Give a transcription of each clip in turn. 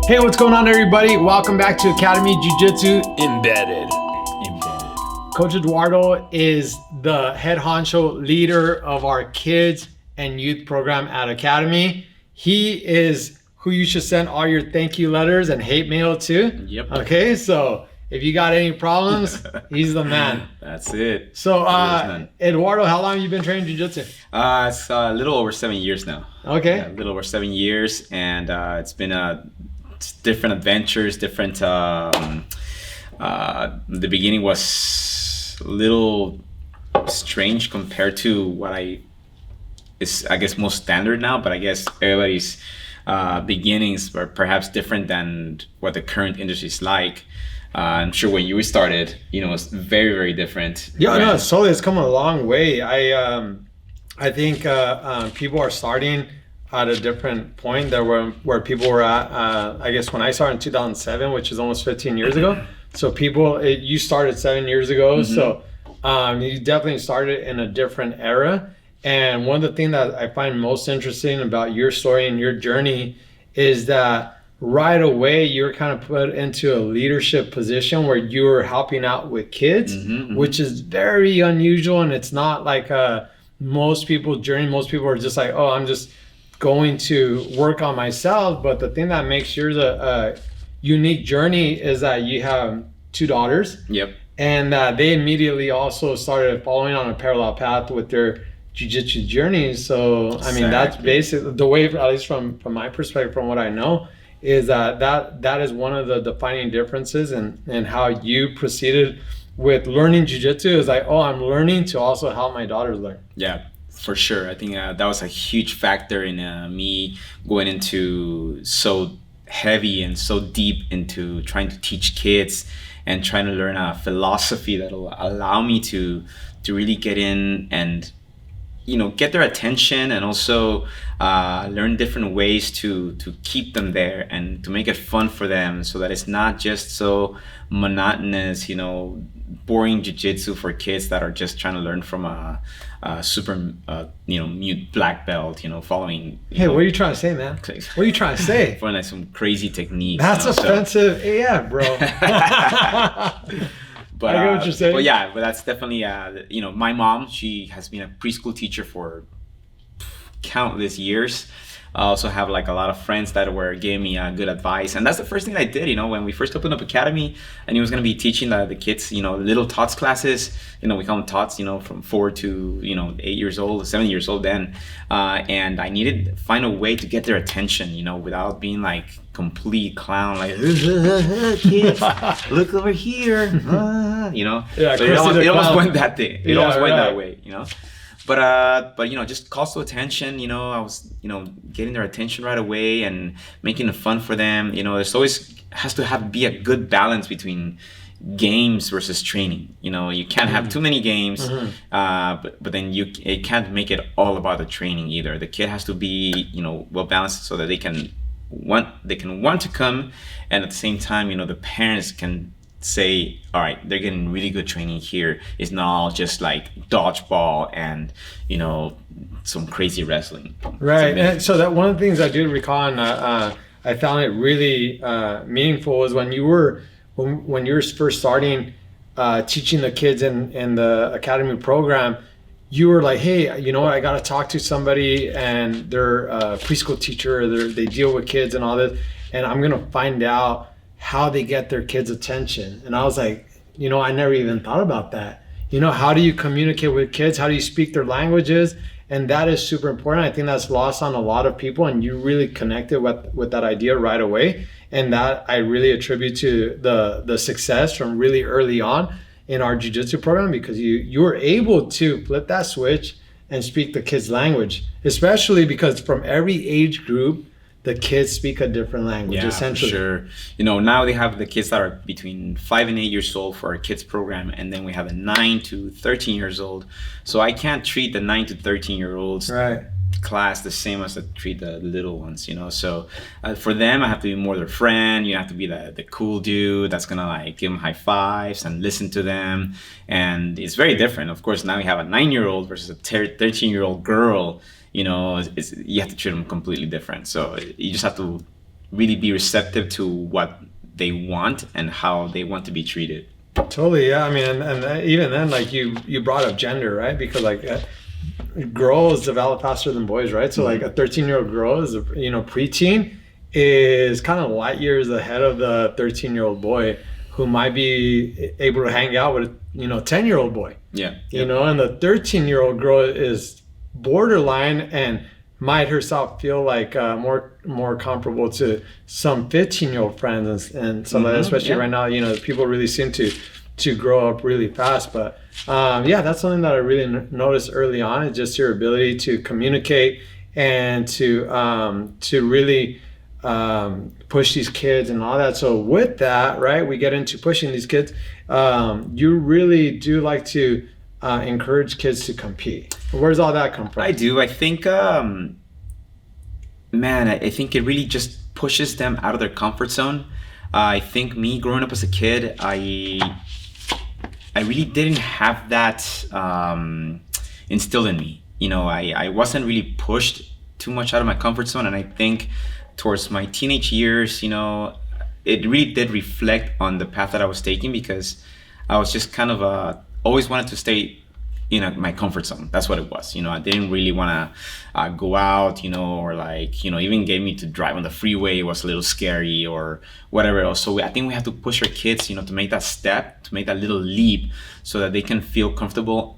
Hey, what's going on, everybody? Welcome back to Academy Jiu-Jitsu Embedded. Coach Eduardo is the head honcho leader of our kids and youth program at Academy. He is who you should send all your thank you letters and hate mail to. Yep. Okay, so if you got any problems, he's the man. That's it. So, Eduardo, how long have you been training Jiu-Jitsu? It's a little over 7 years now. Okay. Yeah, a little over 7 years, and it's been different adventures, different. The beginning was a little strange compared to what is I guess most standard now, but I guess everybody's beginnings were perhaps different than what the current industry is like. I'm sure when you started, it's very, very different. Yeah, no, it's come a long way. I think people are starting at a different point than where people were at. I guess when I started in 2007, which is almost 15 years ago. So you started 7 years ago. Mm-hmm. So you definitely started in a different era. And one of the things that I find most interesting about your story and your journey is that right away you're kind of put into a leadership position where you're helping out with kids, which is very unusual. And it's not like most people's journey. Most people are just like, oh, I'm just going to work on myself. But the thing that makes yours a unique journey is that you have 2 daughters. Yep. And they immediately also started following on a parallel path with their jiu-jitsu journeys. So, I mean, that's basically the way, at least from my perspective, from what I know, is that is one of the defining differences in how you proceeded with learning jiu-jitsu is like, oh, I'm learning to also help my daughters learn. Yeah, for sure. I think that was a huge factor in me going into so heavy and so deep into trying to teach kids and trying to learn a philosophy that'll allow me to really get in and get their attention, and also learn different ways to keep them there and to make it fun for them, so that it's not just so monotonous, boring jiu-jitsu for kids that are just trying to learn from a super mute black belt, following. Hey, what are you trying to say, man? What are you trying to say? For like some crazy techniques. That's offensive AF, bro. But, I get what you're saying. But that's definitely, my mom, she has been a preschool teacher for countless years. I also have like a lot of friends that were giving me good advice. And that's the first thing I did, when we first opened up Academy, and he was going to be teaching the kids, little tots classes. We call them tots, from 4 to, 8 years old, 7 years old then. And I needed to find a way to get their attention, without being like complete clown, like, kids, look over here, Yeah, so it almost went that day. It almost went that way, But just calls to attention. I was getting their attention right away and making it fun for them. There's always has to be a good balance between games versus training. You can't have too many games, but then it can't make it all about the training either. The kid has to be well balanced so that they can want to come, and at the same time the parents can say, all right, they're getting really good training here. It's not all just like dodgeball and some crazy wrestling. Right. And so that one of the things I did recall, and I found it really meaningful, was when you were first starting teaching the kids in the Academy program. You were like, hey, I got to talk to somebody, and they're a preschool teacher. They deal with kids and all this, and I'm gonna find out how they get their kids' attention. And I was like, I never even thought about that. How do you communicate with kids? How do you speak their languages? And that is super important. I think that's lost on a lot of people, and you really connected with that idea right away. And that I really attribute to the success from really early on in our jiu-jitsu program, because you were able to flip that switch and speak the kids' language, especially because from every age group, the kids speak a different language, essentially. For sure. Now they have the kids that are between 5 and 8 years old for our kids program, and then we have a 9 to 13 years old. So I can't treat the 9 to 13-year-olds class the same as I treat the little ones, So for them, I have to be more their friend. You have to be the cool dude that's gonna like give them high fives and listen to them. And it's very different. Of course, now we have a 9-year-old versus a 13-year-old girl. You have to treat them completely different. So you just have to really be receptive to what they want and how they want to be treated. Totally, yeah. I mean, and even then, like you brought up gender, right? Because like girls develop faster than boys, right? So like a 13-year-old girl is, preteen is kind of light years ahead of the 13-year-old boy who might be able to hang out with a 10-year-old boy. Yeah. And the 13-year-old girl is borderline and might herself feel like more comparable to some 15-year-old friends and some of that, especially right now, people really seem to grow up really fast. But that's something that I really noticed early on, is just your ability to communicate and to really push these kids and all that. So with that, right, we get into pushing these kids. You really do like to encourage kids to compete. Where's all that come from? I do. I think, I think it really just pushes them out of their comfort zone. I think me growing up as a kid, I really didn't have that instilled in me. I wasn't really pushed too much out of my comfort zone, and I think towards my teenage years, it really did reflect on the path that I was taking, because I was just kind of always wanted to stay in my comfort zone. That's what it was. I didn't really want to go out, or like, even get me to drive on the freeway. It was a little scary or whatever else. So I think we have to push our kids, to make that step, to make that little leap, so that they can feel comfortable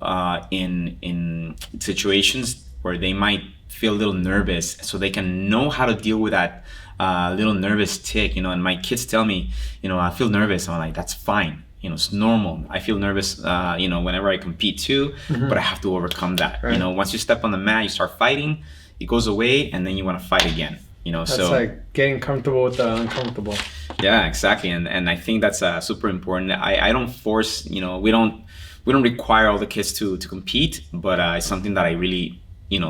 in situations where they might feel a little nervous, so they can know how to deal with that little nervous tick. And my kids tell me, I feel nervous. I'm like, that's fine. It's normal. I feel nervous, whenever I compete too, but I have to overcome that. Right. Once you step on the mat, you start fighting, it goes away, and then you want to fight again. That's so like getting comfortable with the uncomfortable. Yeah, exactly. And I think that's super important. I don't force, we don't require all the kids to compete, but it's something that I really,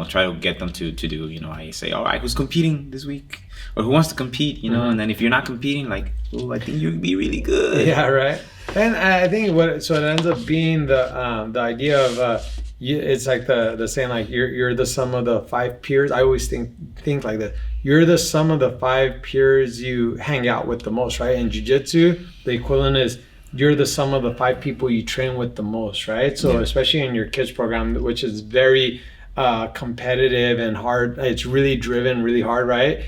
try to get them to do. I say, all right, who's competing this week? Or who wants to compete, and then if you're not competing, like, oh, I think you'd be really good. Yeah, right. And I think it ends up being the idea of it's like the saying, like you're the sum of the 5 peers. I always think like that. You're the sum of the 5 peers you hang out with the most, right? In jiu-jitsu, the equivalent is you're the sum of the 5 people you train with the most, right? So especially in your kids program, which is very competitive and hard, it's really driven really hard, right?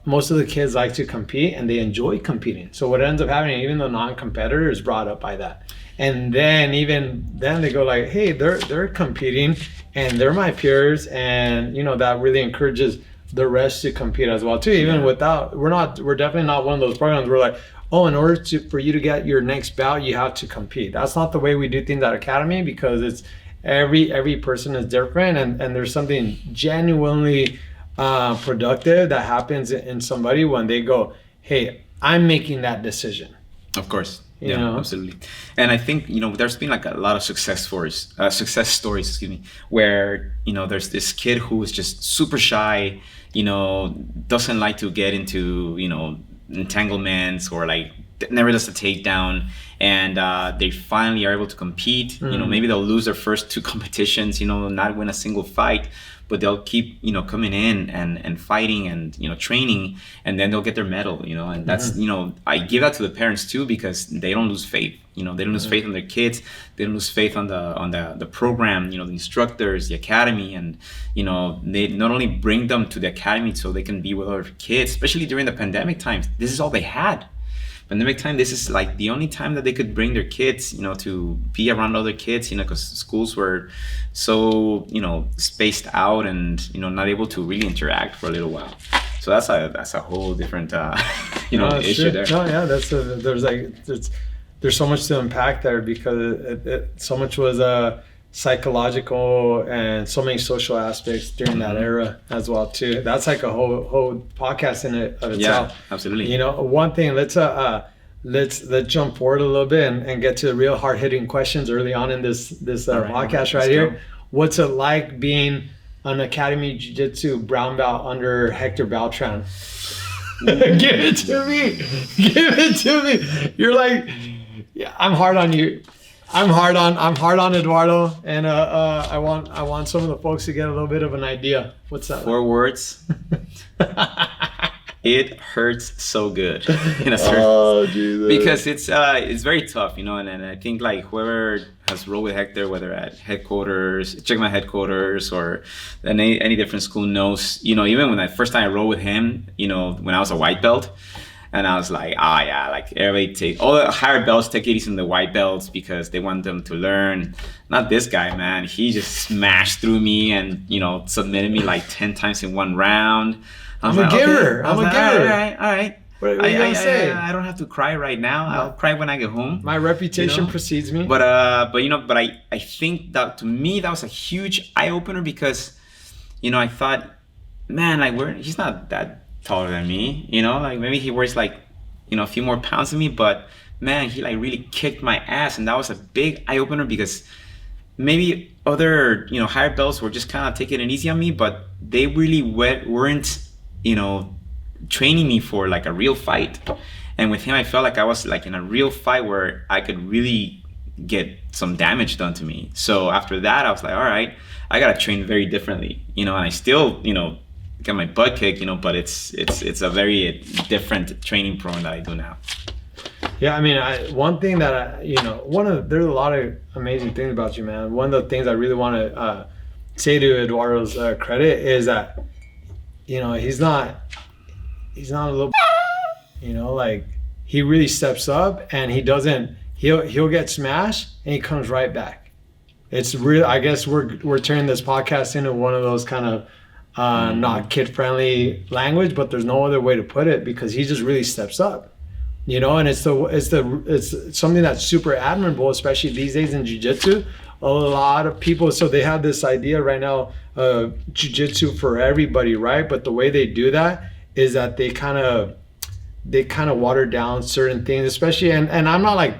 Most of the kids like to compete and they enjoy competing. So what ends up happening, even the non-competitor is brought up by that. And then they go like, hey, they're competing and they're my peers, and that really encourages the rest to compete as well too. Even without, we're definitely not one of those programs where like, oh, in order for you to get your next bout, you have to compete. That's not the way we do things at Academy, because it's every person is different, and there's something genuinely productive that happens in somebody when they go, hey, I'm making that decision. Of course. Yeah, absolutely. And I think, there's been like a lot of success stories, where, there's this kid who is just super shy, doesn't like to get into, entanglements, or like never does a takedown, and they finally are able to compete. Maybe they'll lose their first 2 competitions, not win a single fight, but they'll keep coming in and fighting and training, and then they'll get their medal, and that's I give that to the parents too, because they don't lose faith. They don't lose faith in their kids. They don't lose faith on the program, the instructors, the academy, and they not only bring them to the academy so they can be with other kids, especially during the pandemic times. This is all they had. Pandemic time, this is like the only time that they could bring their kids, to be around other kids, because schools were so, spaced out and, not able to really interact for a little while. So that's a whole different, issue there. No, yeah, there's so much to unpack there, because so much was psychological and so many social aspects during that era as well too. That's like a whole podcast in it of itself. Yeah, absolutely. One thing, let's jump forward a little bit and get to the real hard-hitting questions early on in this podcast right here. Go. What's it like being an Academy Jiu-Jitsu brown belt under Hector Beltran? Give it to me. You're like, yeah, I'm hard on you. I'm hard on Eduardo, and I want some of the folks to get a little bit of an idea. What's that? 4 words. it hurts so good in a certain because it's very tough, you know, and I think like whoever has rolled with Hector, whether at headquarters, check my headquarters or any different school knows, you know, even when I first time I rolled with him, you know, when I was a white belt, and I was like, yeah, like everybody all the higher belts take it easy in the white belts because they want them to learn. Not this guy, man. He just smashed through me and, you know, submitted me like 10 times in one round. I'm a giver. I'm a giver. All right. What are you gonna say? I don't have to cry right now. I'll cry when I get home. My reputation precedes me. But I think that to me that was a huge eye opener because, you know, I thought, man, like he's not that taller than me, you know, like maybe he weighs like, you know, a few more pounds than me, but man, he like really kicked my ass, and that was a big eye opener because maybe other, you know, higher belts were just kind of taking it easy on me, but they really weren't, you know, training me for like a real fight. And with him, I felt like I was like in a real fight where I could really get some damage done to me. So after that, I was like, all right, I gotta train very differently, you know, and I still, you know, get my butt kicked, you know, but it's a very different training program that I do now. Yeah, I mean, one thing that you know, there's a lot of amazing things about you, man. One of the things I really want to say to Eduardo's credit is that, you know, he's not a little, you know, like he really steps up and he'll get smashed and he comes right back. It's real. I guess we're turning this podcast into one of those kind of not kid-friendly language, but there's no other way to put it because he just really steps up, you know. And it's something that's super admirable, especially these days in jiu-jitsu. A lot of people, so they have this idea right now, jiu-jitsu for everybody, right? But the way they do that is that they kind of water down certain things, especially, and I'm not like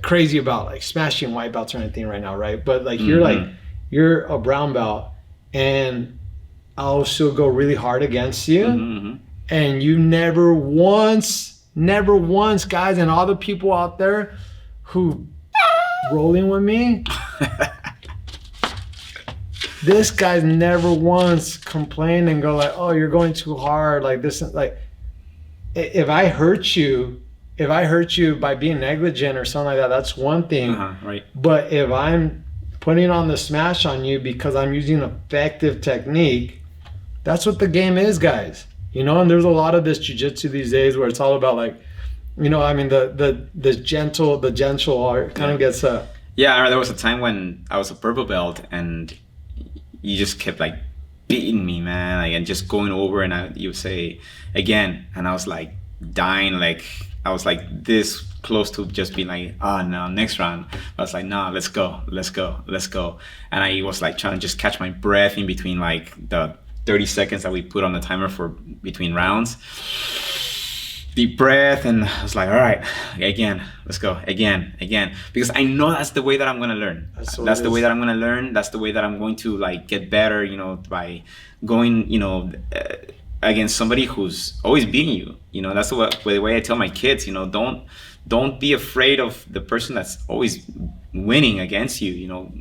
crazy about like smashing white belts or anything right now, right? But like you're a brown belt, and I'll still go really hard against you, and you never once, guys, and all the people out there who rolling with me, this guy's never once complained and go like, oh, you're going too hard, like this, like if I hurt you by being negligent or something like that, that's one thing, right? But if I'm putting on the smash on you because I'm using effective technique, that's what the game is, guys. You know, and there's a lot of this jiu-jitsu these days where it's all about like, you know, I mean, the gentle art kind of gets Yeah, I remember there was a time when I was a purple belt and you just kept like beating me, man, like, and just going over, and you would say again, and I was like dying, like I was like this close to just being like, oh no, next round. I was like, no, let's go. And I was like trying to just catch my breath in between like the 30 seconds that we put on the timer for between rounds. Deep breath, and I was like, all right, again, let's go, again, because I know that's the way that I'm gonna learn. That's the way that I'm gonna learn. That's the way that I'm going to like get better, you know, by going, you know, against somebody who's always beating you. You know, that's the way I tell my kids, you know, don't be afraid of the person that's always winning against you. You know,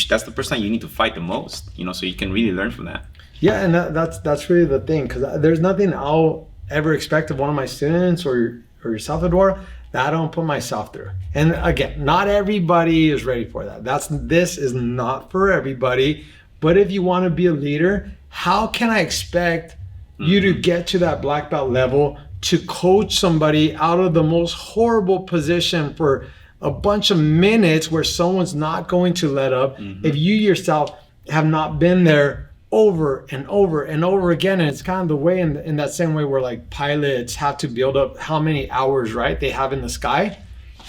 that's the person you need to fight the most, you know, so you can really learn from that. Yeah, and that's really the thing, because there's nothing I'll ever expect of one of my students or yourself, Eduardo, that I don't put myself through. And again, not everybody is ready for that. This is not for everybody. But if you want to be a leader, how can I expect you to get to that black belt level to coach somebody out of the most horrible position for a bunch of minutes where someone's not going to let up if you yourself have not been there over and over and over again? And it's kind of the way in that same way where like pilots have to build up how many hours, right, they have in the sky.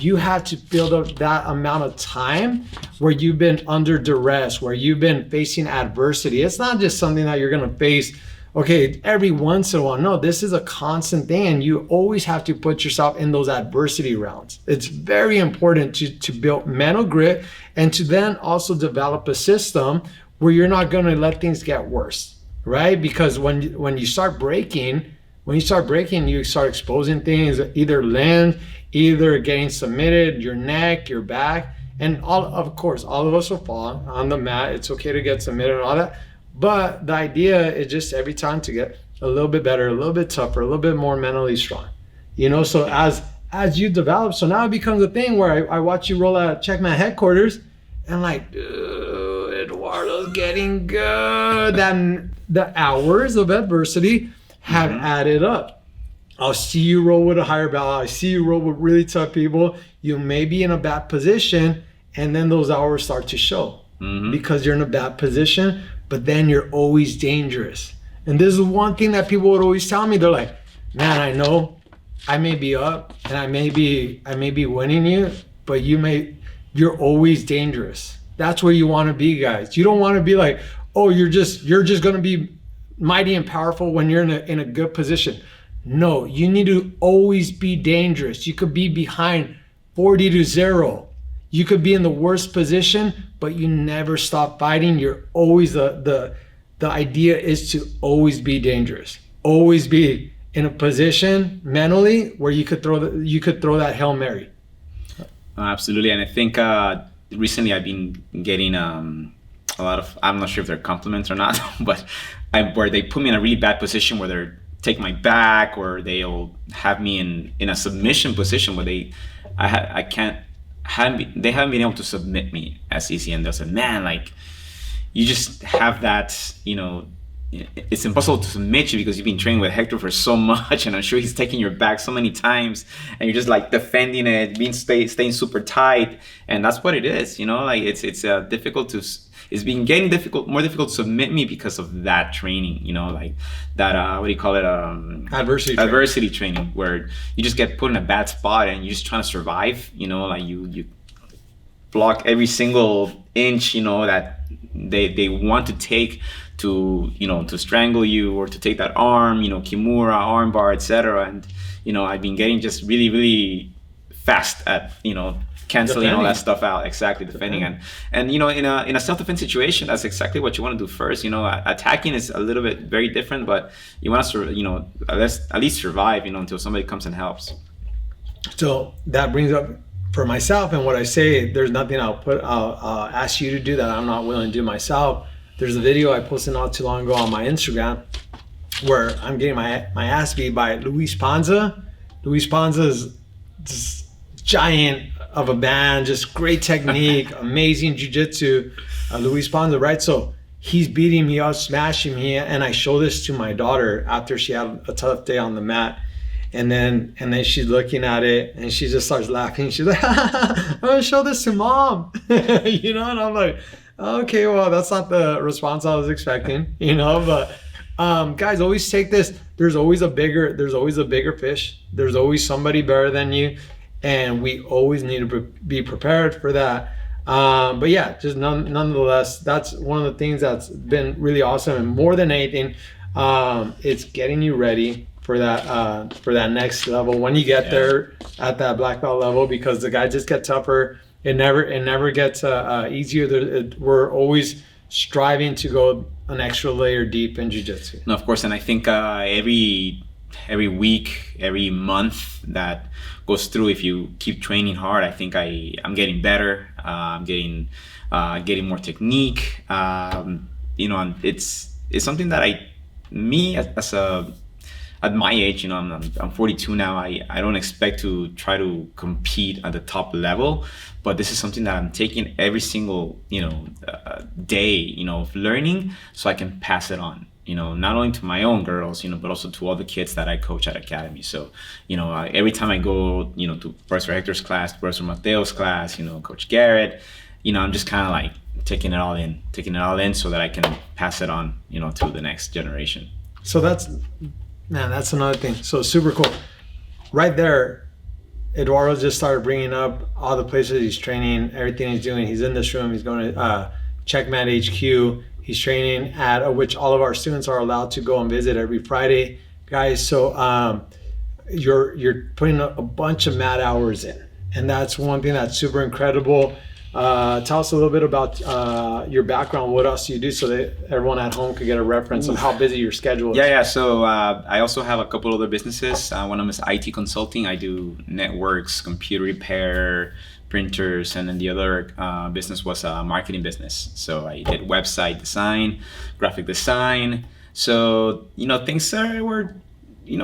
You have to build up that amount of time where you've been under duress, where you've been facing adversity. It's not just something that you're going to face, okay, every once in a while. No, this is a constant thing, and you always have to put yourself in those adversity rounds. It's very important to build mental grit and to then also develop a system where you're not going to let things get worse, right? Because when you start breaking, you start exposing things, either limbs, either getting submitted, your neck, your back, and of course, all of us will fall on the mat. It's okay to get submitted and all that. But the idea is just every time to get a little bit better, a little bit tougher, a little bit more mentally strong. You know, so as you develop, so now it becomes a thing where I watch you roll out Checkmat headquarters, and like, dude, Eduardo's getting good. Then the hours of adversity have added up. I'll see you roll with a higher belt. I see you roll with really tough people. You may be in a bad position, and then those hours start to show because you're in a bad position, but then you're always dangerous. And this is one thing that people would always tell me. They're like, man, I know I may be up and I may be winning you, but you're always dangerous. That's where you want to be, guys. You don't want to be like, oh, you're just going to be mighty and powerful when you're in a good position. No, you need to always be dangerous. You could be behind 40-0. You could be in the worst position, but you never stop fighting. You're always the idea is to always be dangerous. Always be in a position mentally where you could throw that Hail Mary. Absolutely, and I think recently I've been getting a lot of, I'm not sure if they're compliments or not, but where they put me in a really bad position where they're take my back, or they'll have me in a submission position where they haven't been able to submit me as easy, and they'll say, man, like, you just have that, you know, it's impossible to submit you because you've been training with Hector for so much, and I'm sure he's taking your back so many times, and you're just like defending it, staying super tight, and that's what it is, you know. Like it's difficult to. It's been getting more difficult to submit me because of that training, you know, like that, what do you call it? Adversity training, where you just get put in a bad spot and you're just trying to survive, you know, like you block every single inch, you know, that they want to take to, you know, to strangle you or to take that arm, you know, kimura, arm bar, etc. And, you know, I've been getting just really, really fast at, you know, canceling all that stuff out. Exactly, defending. And you know, in a self-defense situation, that's exactly what you want to do first. You know, attacking is a little bit very different, but you want to, you know, at least survive, you know, until somebody comes and helps. So that brings up, for myself, and what I say, there's nothing I'll ask you to do that I'm not willing to do myself. There's a video I posted not too long ago on my Instagram where I'm getting my ass beat by Luis Panza. Luis Panza is just giant of a man, just great technique, amazing jiu-jitsu, Luis Panza, right? So he's beating me up, smashing me, and I show this to my daughter after she had a tough day on the mat, and then she's looking at it and she just starts laughing. She's like, I'm gonna show this to mom. You know, and I'm like, okay, well, that's not the response I was expecting, you know. But guys, always take this. There's always a bigger fish. There's always somebody better than you. And we always need to be prepared for that. But yeah, just nonetheless, that's one of the things that's been really awesome. And more than anything, it's getting you ready for that next level. When you get there at that black belt level, because the guys just get tougher. It never gets easier. We're always striving to go an extra layer deep in jiu-jitsu. No, of course, and I think every week, every month that goes through, if you keep training hard, I think I'm getting better. I'm getting more technique. You know, it's something that at my age, you know, I'm 42 now. I don't expect to try to compete at the top level, but this is something that I'm taking every single, you know, day, you know, of learning, so I can pass it on. You know, not only to my own girls, you know, but also to all the kids that I coach at Academy. So, you know, every time I go, you know, to Professor Hector's class, Professor Mateo's class, you know, Coach Garrett, you know, I'm just kind of like taking it all in so that I can pass it on, you know, to the next generation. So that's another thing. So super cool. Right there, Eduardo just started bringing up all the places he's training, everything he's doing. He's in this room. He's going to Checkmat HQ. He's training at which all of our students are allowed to go and visit every Friday, guys. So you're putting a bunch of mat hours in, and that's one thing that's super incredible. Tell us a little bit about your background. What else do you do, so that everyone at home could get a reference of how busy your schedule is? Yeah. So I also have a couple other businesses. One of them is IT consulting. I do networks, computer repair, printers, and then the other business was a marketing business. So I did website design, graphic design. So things were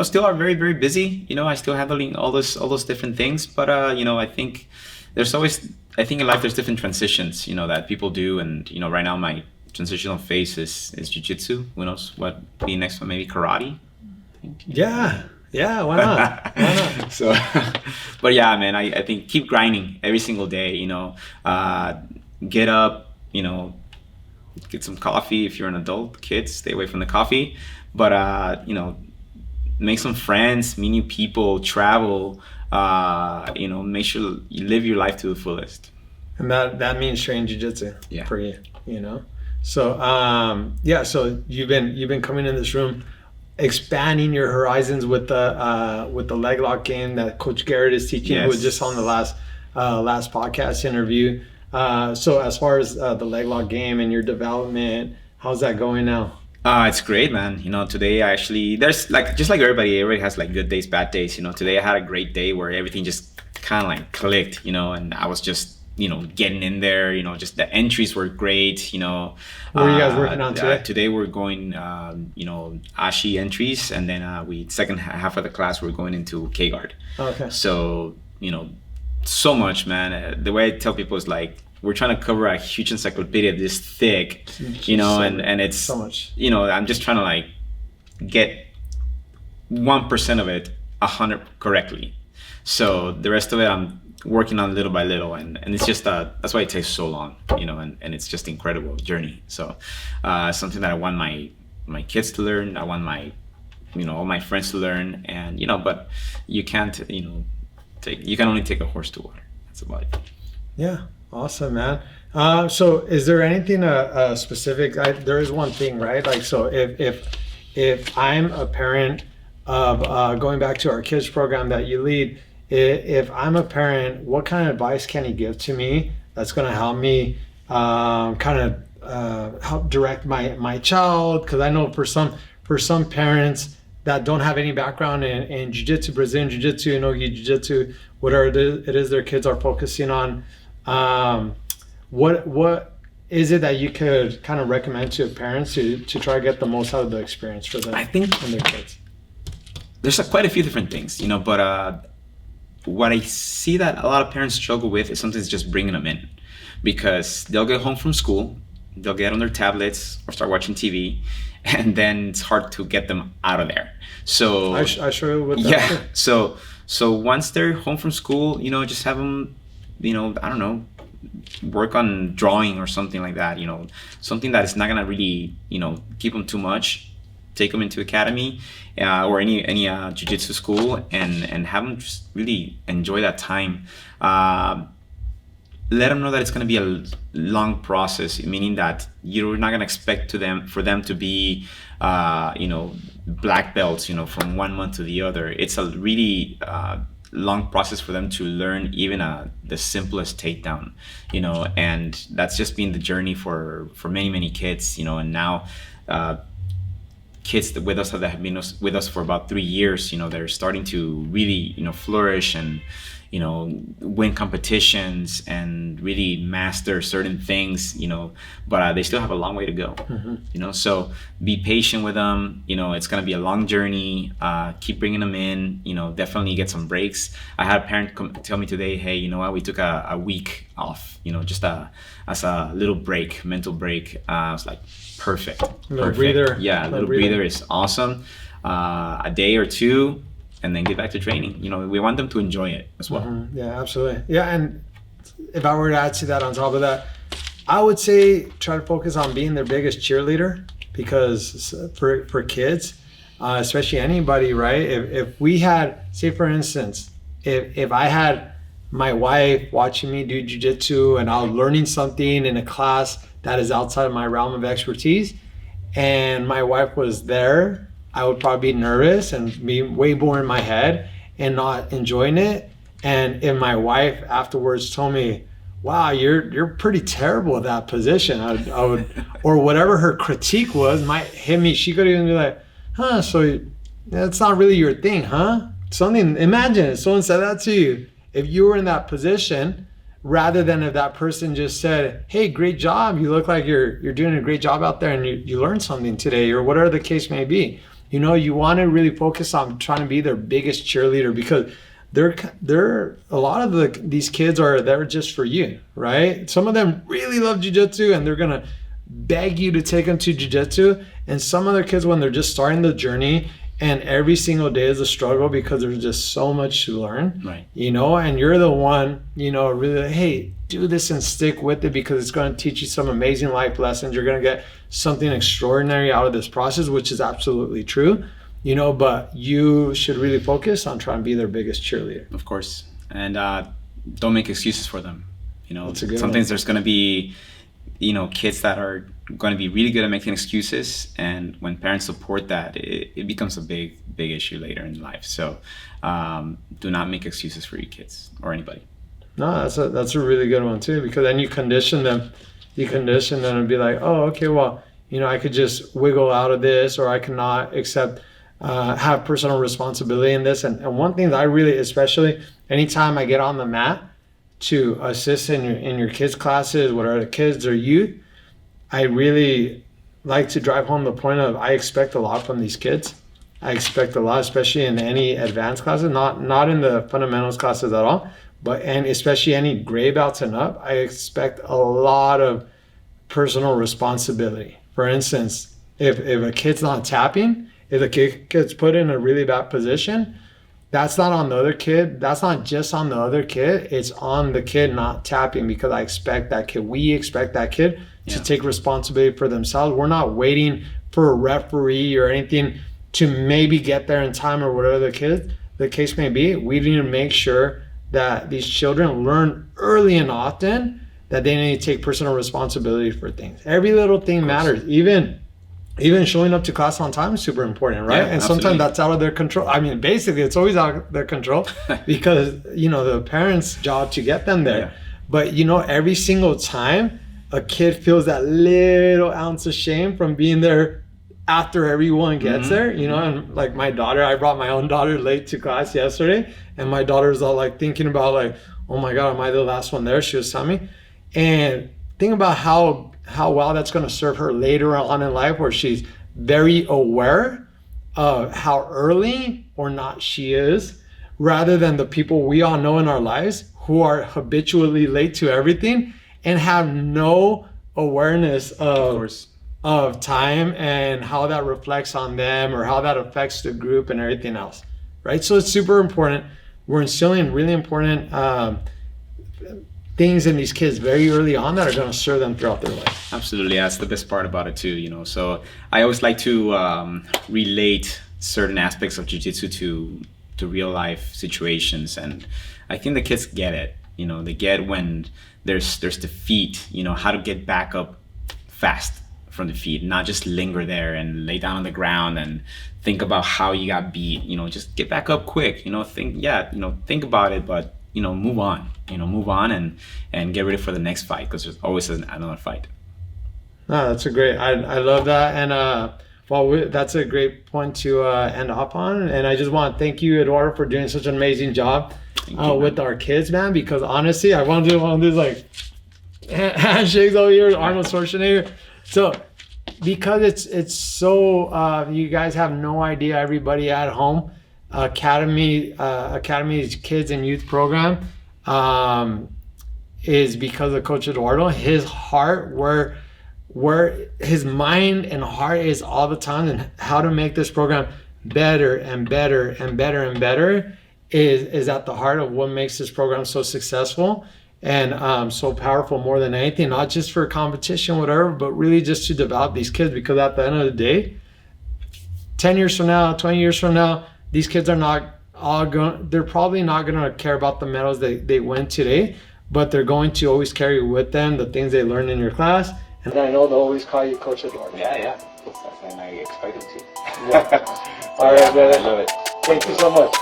still are very, very busy. I still handling all those different things, but I think there's always, I think in life there's different transitions that people do, and right now my transitional phase is jiu-jitsu. Who knows what be next one? Maybe karate. Yeah, why not? Why not? So, but yeah, man, I think keep grinding every single day. Get up. Get some coffee if you're an adult. Kids, stay away from the coffee. But make some friends, meet new people, travel. Make sure you live your life to the fullest. And that means train jiu-jitsu for you. So so you've been coming in this room, expanding your horizons with the leg lock game that Coach Garrett is teaching. Yes. Who was just on the last podcast interview. So as far as the leg lock game and your development, how's that going now? It's great, man. Today there's just like everybody has like good days, bad days. Today I had a great day where everything just kind of like clicked, and I was just getting in there. Just the entries were great. What are you guys working on today? Today we're going Ashi entries, and then second half of the class we're going into K-guard. Okay. So so much, man. The way I tell people is like, we're trying to cover a huge encyclopedia this thick, and it's so much. I'm just trying to like get 1% of it 100 correctly. So the rest of it I'm working on little by little, and it's just that's why it takes so long, and it's just incredible journey. So something that I want my kids to learn. I want my all my friends to learn, and but you can't you can only take a horse to water. That's about it. Yeah. Awesome, man. So is there anything specific? There is one thing, right? Like, so if I'm a parent of going back to our kids program that you lead, if I'm a parent, what kind of advice can you give to me that's going to help me help direct my child? Because I know for some parents that don't have any background in jiu-jitsu, Brazilian jiu-jitsu, no-gi jiu-jitsu, whatever it is their kids are focusing on. What is it that you could kind of recommend to parents to try to get the most out of the experience for them? I think and their kids. There's quite a few different things, but what I see that a lot of parents struggle with is sometimes just bringing them in, because they'll get home from school, they'll get on their tablets or start watching TV, and then it's hard to get them out of there. So I struggle with that. Yeah. Too. So once they're home from school, just have them, I don't know, work on drawing or something like that, something that is not gonna really, keep them too much. Take them into academy or any jiu-jitsu school, and have them just really enjoy that time. Let them know that it's gonna be a long process, meaning that you're not gonna expect for them to be, black belts, from 1 month to the other. It's a really long process for them to learn even the simplest takedown, and that's just been the journey for many kids, and now kids with us that have been with us for about 3 years, they're starting to really flourish and win competitions and really master certain things, but they still have a long way to go. Mm-hmm. So be patient with them. It's going to be a long journey. Keep bringing them in, definitely get some breaks. I had a parent tell me today, hey, you know what, we took a week off, just as a little break, mental break. I was like, perfect. A little breather. Yeah, a little breather is awesome. A day or two, and then get back to training. We want them to enjoy it as well. Mm-hmm. Yeah, absolutely. Yeah, and if I were to add to that, on top of that, I would say try to focus on being their biggest cheerleader, because for kids, especially anybody, right? If we had, say for instance, if I had my wife watching me do jiu-jitsu and I was learning something in a class that is outside of my realm of expertise, and my wife was there, I would probably be nervous and be way more in my head and not enjoying it. And if my wife afterwards told me, wow, you're pretty terrible at that position, I would or whatever her critique was might hit me. She could even be like, huh, so that's not really your thing, huh? Imagine if someone said that to you. If you were in that position, rather than if that person just said, hey, great job, you look like you're doing a great job out there, and you learned something today, or whatever the case may be. You know, you want to really focus on trying to be their biggest cheerleader, because they're a lot of these kids are there just for you, right? Some of them really love jiu-jitsu and they're gonna beg you to take them to jiu-jitsu, and some other kids, when they're just starting the journey and every single day is a struggle because there's just so much to learn, right? You know, and you're the one, you know, really, hey, do this and stick with it, because it's going to teach you some amazing life lessons. You're going to get something extraordinary out of this process, which is absolutely true, you know, but you should really focus on trying to be their biggest cheerleader. Of course. And don't make excuses for them. You know, sometimes there's going to be, you know, kids that are going to be really good at making excuses, and when parents support that, it becomes a big issue later in life. So do not make excuses for your kids or anybody. No, that's a really good one too, because then you condition them and be like, oh, okay, well, you know, I could just wiggle out of this, or I cannot accept have personal responsibility in this. And one thing that I really, especially anytime I get on the mat to assist in your kids' classes, whether the kids or youth, I really like to drive home the point of, I expect a lot from these kids. I expect a lot, especially in any advanced classes, not in the fundamentals classes at all, and especially any gray belts and up. I expect a lot of personal responsibility. For instance, if a kid's not tapping, if a kid gets put in a really bad position, that's not on the other kid. That's not just on the other kid. It's on the kid not tapping, because I expect that kid. We expect that kid to take responsibility for themselves. We're not waiting for a referee or anything to maybe get there in time, or whatever the case may be. We need to make sure that these children learn early and often that they need to take personal responsibility for things. Every little thing matters. Even showing up to class on time is super important, right? Yeah, and absolutely. Sometimes that's out of their control. I mean, basically, it's always out of their control because, you know, the parents' job to get them there. Yeah. But, you know, every single time a kid feels that little ounce of shame from being there after everyone gets there, you know, and like my daughter, I brought my own daughter late to class yesterday, and my daughter's all like thinking about like, oh my God, am I the last one there? She was telling me. And think about how well that's going to serve her later on in life, where she's very aware of how early or not she is, rather than the people we all know in our lives who are habitually late to everything and have no awareness of time and how that reflects on them, or how that affects the group and everything else, right? So it's super important. We're instilling really important things in these kids very early on that are going to serve them throughout their life. Absolutely, that's the best part about it too, you know. So I always like to relate certain aspects of jiu-jitsu to real life situations, and I think the kids get it. You know, they get when there's defeat, you know, how to get back up fast from defeat, not just linger there and lay down on the ground and think about how you got beat. You know, just get back up quick. You know, think about it, but you know, move on. You know, move on and get ready for the next fight, because there's always another fight. No, that's a great. I love that, and that's a great point to end off on. And I just want to thank you, Eduardo, for doing such an amazing job with our kids, man. Because honestly, I want to do one of these like handshakes over here, Arnold Schwarzenegger. So, because it's so, you guys have no idea, everybody at home, Academy's kids and youth program is because of Coach Eduardo. His heart, where his mind and heart is all the time, and how to make this program better and better and better and better is at the heart of what makes this program so successful and so powerful, more than anything, not just for competition, whatever, but really just to develop these kids. Because at the end of the day, 10 years from now, 20 years from now, these kids are not all going, they're probably not going to care about the medals they win today, but they're going to always carry with them the things they learned in your class. And I know they'll always call you Coach Eduardo. Yeah. And I expect them to. Yeah. All right, brother. I love it. Thank you so much.